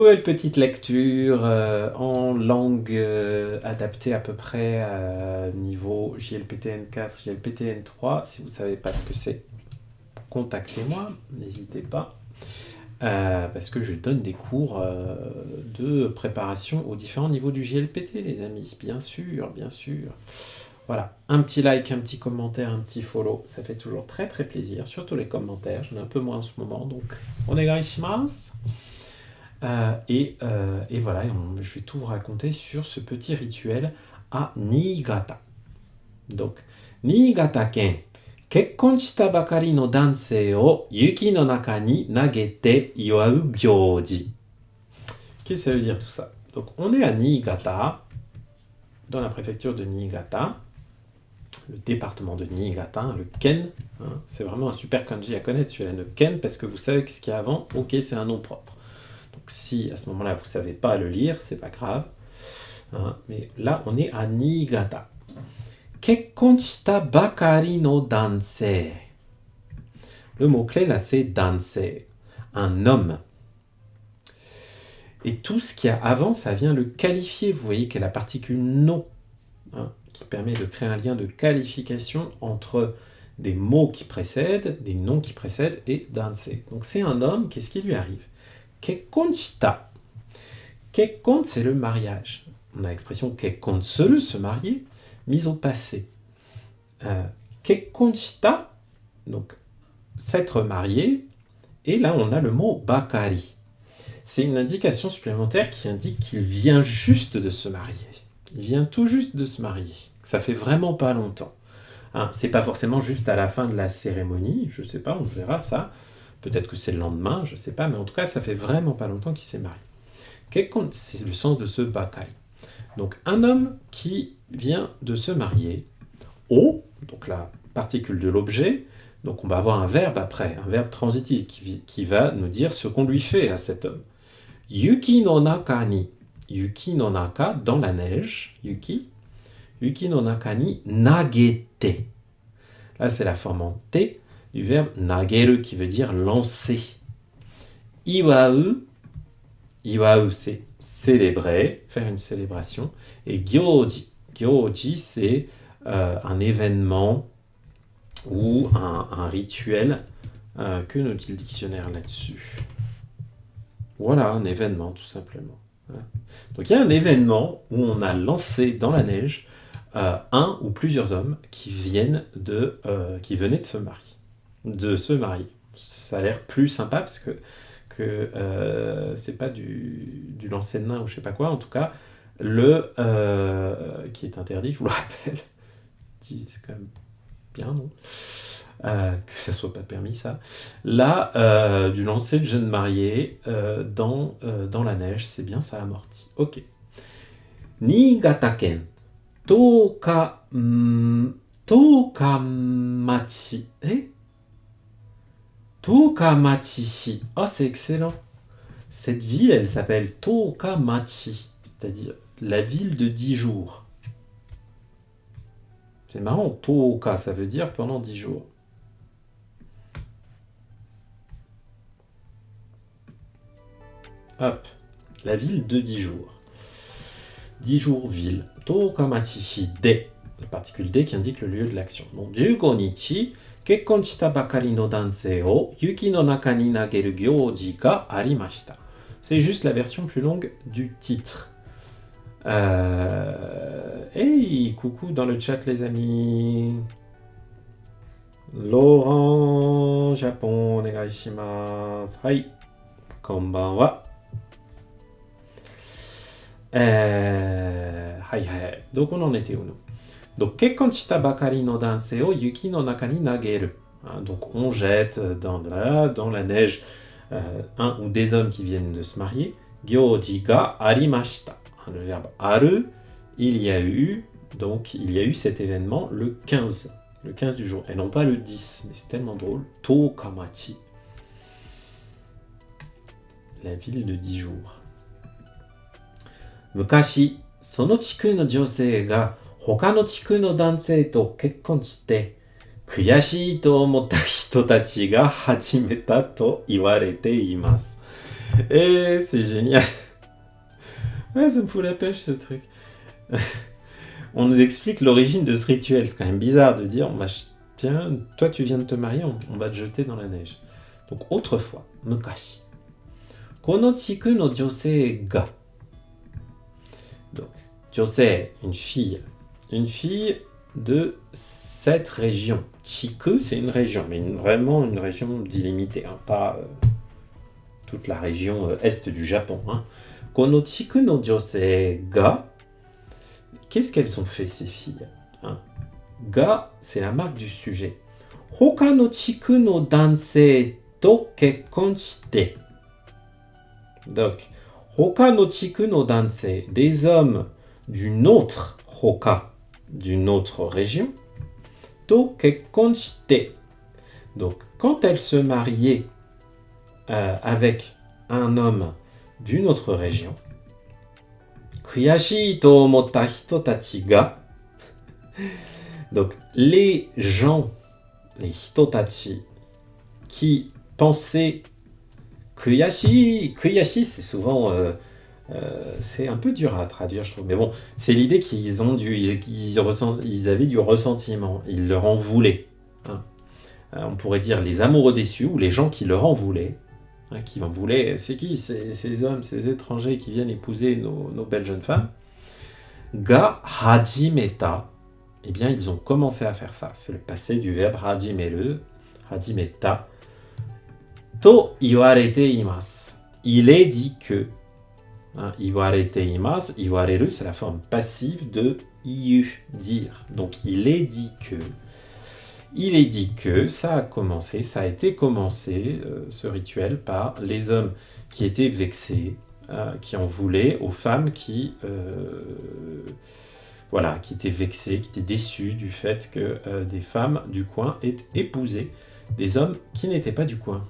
Nouvelle petite lecture en langue adaptée à peu près à niveau JLPTN4, JLPTN3. Si vous ne savez pas ce que c'est, contactez-moi, n'hésitez pas. Parce que je donne des cours de préparation aux différents niveaux du JLPT, les amis. Bien sûr, bien sûr. Voilà, un petit like, un petit commentaire, un petit follow, ça fait toujours très très plaisir, surtout les commentaires. J'en ai un peu moins en ce moment, donc onegaishimasu. Et voilà, je vais tout vous raconter sur ce petit rituel à Niigata. Donc, Niigata-ken, kekkon shita bakari no dansei o yuki no naka ni nagete iwau gyoji. Qu'est-ce que ça veut dire tout ça? Donc, on est à Niigata, dans la préfecture de Niigata, le département de Niigata, le Ken. Hein, c'est vraiment un super kanji à connaître, celui-là, le Ken, parce que vous savez ce qu'il y a avant. Ok, c'est un nom propre. Donc si à ce moment-là vous ne savez pas le lire, c'est pas grave. Hein, mais là, on est à Niigata. Kekkon shita bakari no dansei. Le mot-clé là, c'est dansei, un homme. Et tout ce qu'il y a avant, ça vient le qualifier. Vous voyez qu'il y a la particule no, hein, qui permet de créer un lien de qualification entre des mots qui précèdent, des noms qui précèdent et dansei. Donc c'est un homme, qu'est-ce qui lui arrive? Kekkon shita. Kekkon, c'est le mariage. On a l'expression kekkon suru, se marier, mise au passé. Kekkon shita, donc s'être marié, et là on a le mot bakari. C'est une indication supplémentaire qui indique qu'il vient juste de se marier. Il vient tout juste de se marier. Ça fait vraiment pas longtemps. Hein, c'est pas forcément juste à la fin de la cérémonie, je sais pas, on verra ça. Peut-être que c'est le lendemain, je sais pas, mais en tout cas ça fait vraiment pas longtemps qu'il s'est marié. Kekkon, c'est le sens de ce bakari. Donc un homme qui vient de se marier, o, donc la particule de l'objet, donc on va avoir un verbe après, un verbe transitif qui va nous dire ce qu'on lui fait à cet homme. Yuki no naka ni, yuki no naka, dans la neige, yuki, yuki no naka ni nagete. Là c'est la forme en T du verbe nageru qui veut dire lancer. Iwau, iwau c'est célébrer, faire une célébration. Et gyoji, gyoji c'est un événement ou un rituel. Que nous dit le dictionnaire là-dessus? Voilà, un événement tout simplement. Donc il y a un événement où on a lancé dans la neige un ou plusieurs hommes qui venaient de se marier. Ça a l'air plus sympa parce que c'est pas du lancer de nain ou je sais pas quoi. En tout cas, qui est interdit, je vous le rappelle. C'est quand même bien, non? Que ça soit pas permis, ça. Là, du lancer de jeunes mariés dans la neige, c'est bien, ça amortit. Ok. Niigata-ken, Tokamachi. Tokamachi. Oh, c'est excellent. Cette ville, elle s'appelle Tokamachi, c'est-à-dire la ville de 10 jours. C'est marrant, Toka, ça veut dire pendant 10 jours. Hop, la ville de 10 jours. 10 jours ville. Tokamachi de, la particule de qui indique le lieu de l'action. Donc, 15 nichi, kekkon shita bakari no dansei o yuki no naka ni nageru gyoji ga arimashita. C'est juste la version plus longue du titre. Hey, coucou dans le chat les amis. Laurent, Japon, onegaishimasu. Hai, konbanwa. Donc on en était où nous? Donc kekkon shita bakari no dansei o yuki no naka ni nageru. Donc on jette dans la neige un ou des hommes qui viennent de se marier. Gyoji ga arimashita. Le verbe aru, il y a eu cet événement le 15 du jour, et non pas le 10, mais c'est tellement drôle. Tokamachi, la ville de 10 jours. Mukashi, sono chiku no josei ga hoka no chiku no dansei to kekkon shite, kuyashii to omotta hito tachi ga hajimeta to iwarete imasu. Et c'est génial. Ouais, ça me fout la pêche ce truc. On nous explique l'origine de ce rituel. C'est quand même bizarre de dire, tiens, toi tu viens de te marier, on va te jeter dans la neige. Donc autrefois, mukashi. Kono chiku no josei ga. Donc, josei, une fille de cette région. Chiku, c'est une région, mais vraiment une région délimitée, hein, pas toute la région est du Japon. Hein. Kono chiku no josei ga. Qu'est-ce qu'elles ont fait, ces filles, hein? Ga, c'est la marque du sujet. Hoka no chiku no dansei to kekkon shite. Donc, Hoka no chiku no dansei, des hommes d'une autre Hoka, d'une autre région, to kekkon shite. Donc, quand elles se mariaient avec un homme d'une autre région, Kuyashii to omotta hito tachi ga. Donc, les gens, les hitotachi, qui pensaient Kuyashi, c'est souvent, c'est un peu dur à traduire, je trouve. Mais bon, c'est l'idée qu'ils avaient du ressentiment, ils leur en voulaient. Hein. On pourrait dire les amoureux déçus ou les gens qui leur en voulaient. Hein, qui en voulaient, c'est qui ces hommes, ces étrangers qui viennent épouser nos belles jeunes femmes. Ga hajimeta. Eh bien, ils ont commencé à faire ça. C'est le passé du verbe hajimeru, hajimeta. To iwarete imasu. Il est dit que. Hein, iwarete imasu, iwareru, c'est la forme passive de iu, dire. Donc, il est dit que. Il est dit que ça a été commencé, ce rituel, par les hommes qui étaient vexés, qui en voulaient aux femmes qui étaient vexées, qui étaient déçues du fait que des femmes du coin aient épousé des hommes qui n'étaient pas du coin.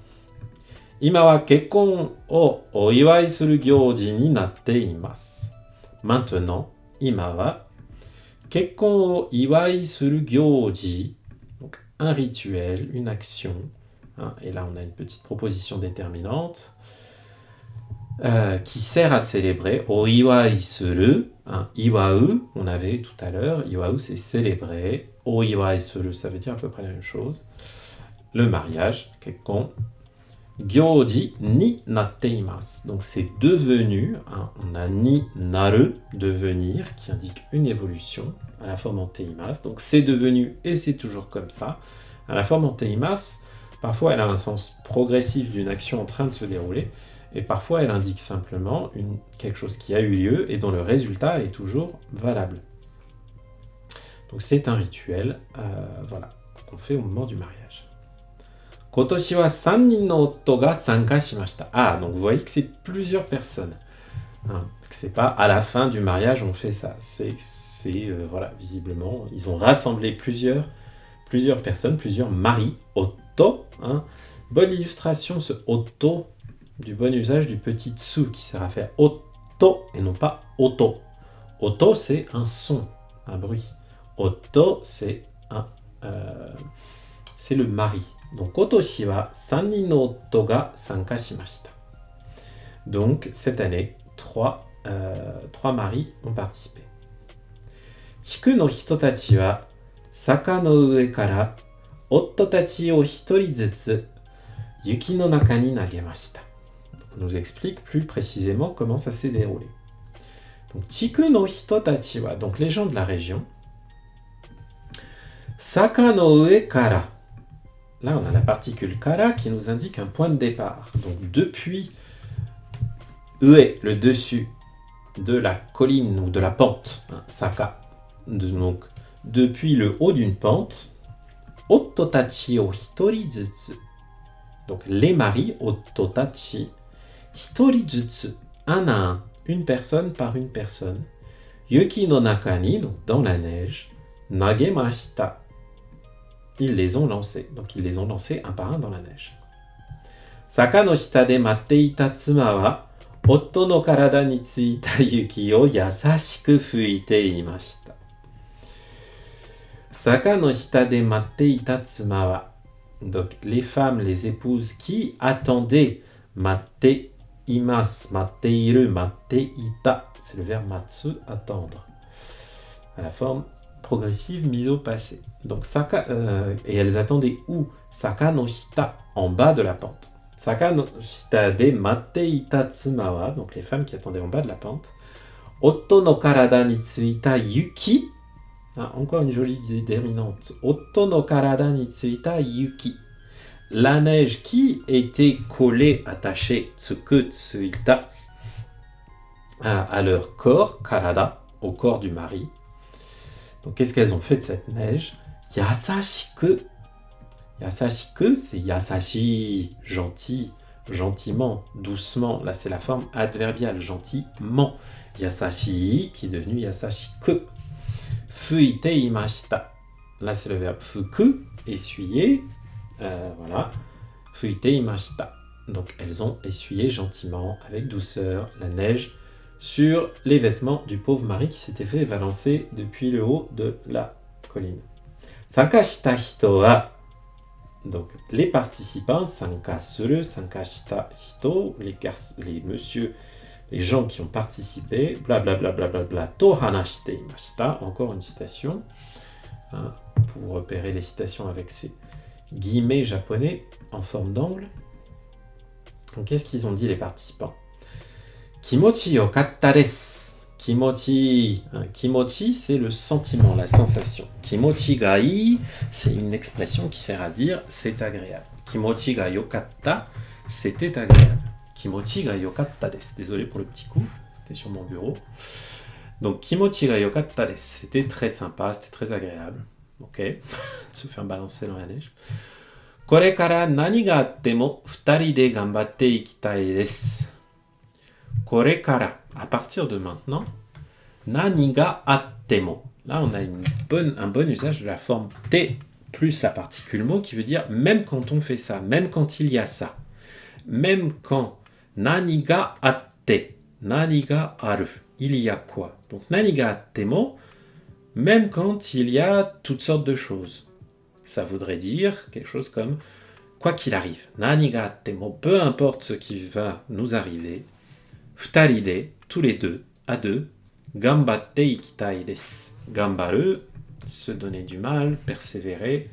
Ima wa kekkon o oiwai suru gyōji ni natte imasu. Maintenant, ima wa kekkon o iwai suru gyōji. Donc, un rituel, une action. Hein, et là, on a une petite proposition déterminante qui sert à célébrer. O iwai suru, hein, iwau, on avait tout à l'heure. Iwau, c'est célébrer. O iwai suru, ça veut dire à peu près la même chose. Le mariage, kekkon. Gyoji ni natte imasu. Donc, c'est devenu. Hein, on a ni naru, devenir, qui indique une évolution à la forme en teimasu. Donc, c'est devenu et c'est toujours comme ça. À la forme en teimasu, parfois, elle a un sens progressif d'une action en train de se dérouler. Et parfois, elle indique simplement quelque chose qui a eu lieu et dont le résultat est toujours valable. Donc, c'est un rituel qu'on fait au moment du mariage. Kotoshi wa 3 nin no otto ga sanka shimashita. Ah, donc vous voyez que c'est plusieurs personnes. Hein, que c'est pas à la fin du mariage on fait ça. Visiblement, ils ont rassemblé plusieurs personnes, plusieurs maris. Otto, hein. Bonne illustration, ce otto, du bon usage du petit tsu qui sert à faire otto et non pas oto. Otto, c'est un son, un bruit. Otto, c'est le mari. Donc, kotoshi wa 3 nin no otto ga sanka shimashita. Donc, cette année, 3 maris ont participé. Chiku no hitotachi wa saka no ue kara otto tachi o hitori zutsu yuki no naka ni nagemashita. On nous explique plus précisément comment ça s'est déroulé. Donc, Chiku no hitotachi wa, donc les gens de la région, saka no ue kara. Là, on a la particule kara qui nous indique un point de départ. Donc, depuis ue, le dessus de la colline ou de la pente, hein, saka, donc depuis le haut d'une pente, ottotachi o hitori zutsu. Donc, les maris, ottotachi, hitori zutsu, un à un, une personne par une personne, yuki no naka ni, donc dans la neige, nagemashita. Ils les ont lancés. Donc, ils les ont lancés un par un dans la neige. Saka no shita de matte ita tsuma wa, otto no karada ni tsuita yuki o yasashiku fuite imashita. Saka no shita de matte ita tsuma wa. Donc, les femmes, les épouses qui attendaient matte, imas, matteiru, matteita. C'est le verbe matsu, attendre. À la forme progressive mise au passé. Donc, et elles attendaient où? Saka no hita, en bas de la pente. Saka no hita de matteita tsumawa, donc les femmes qui attendaient en bas de la pente. Otto no karada ni tsuita yuki. Ah, encore une jolie déterminante. Otto no karada ni tsuita yuki. La neige qui était collée, attachée, tsuku tsuita, à leur corps, karada, au corps du mari. Donc, qu'est-ce qu'elles ont fait de cette neige? Yasashiku. Yasashiku, c'est yasashi, gentil, gentiment, doucement. Là, c'est la forme adverbiale, gentiment. Yasashi, qui est devenu yasashiku. Fuite imashita. Là, c'est le verbe fuku, essuyer. Voilà. Fuite imashita. Donc, elles ont essuyé gentiment, avec douceur, la neige sur les vêtements du pauvre mari qui s'était fait balancer depuis le haut de la colline. Sanka shita hito wa. Donc, les participants, sanka suru, sanka shita hito, les messieurs, les gens qui ont participé, blablabla, blablabla, to hanashite imashita. Encore une citation, hein, pour repérer les citations avec ces guillemets japonais en forme d'angle. Donc, qu'est-ce qu'ils ont dit les participants? Kimochi yokatta desu. Kimochi, hein, kimochi, c'est le sentiment, la sensation. Kimochi ga ii, c'est une expression qui sert à dire c'est agréable. Kimochi ga yokatta, c'était agréable. Kimochi ga yokatta desu. Désolé pour le petit coup, c'était sur mon bureau. Donc, kimochi ga yokatta desu, c'était très sympa, c'était très agréable. Ok, de se faire balancer dans la neige. Kore kara nani ga atte mo, futari de gambatte ikitai desu. Kore kara, à partir de maintenant, nani ga atte mo. Là, on a un bon usage de la forme te plus la particule mo qui veut dire même quand on fait ça, même quand il y a ça, même quand nani ga atte, nani ga aru, il y a quoi. Donc nani ga atte mo, même quand il y a toutes sortes de choses. Ça voudrait dire quelque chose comme quoi qu'il arrive. Nani ga atte mo, peu importe ce qui va nous arriver. Futari de, tous les deux, à deux. Gambatte ikitai desu. Gambaru, se donner du mal, persévérer,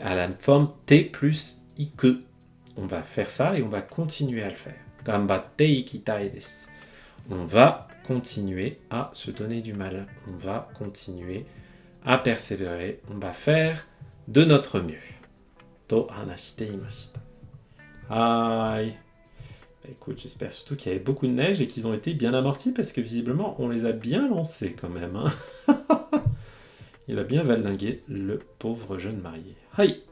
à la forme te plus iku. On va faire ça et on va continuer à le faire. Gambatte ikitai desu. On va continuer à se donner du mal. On va continuer à persévérer. On va faire de notre mieux. To hanashite imashita. Aïe. Écoute, j'espère surtout qu'il y avait beaucoup de neige et qu'ils ont été bien amortis parce que visiblement on les a bien lancés quand même. Hein. Il a bien valdingué le pauvre jeune marié. Aïe.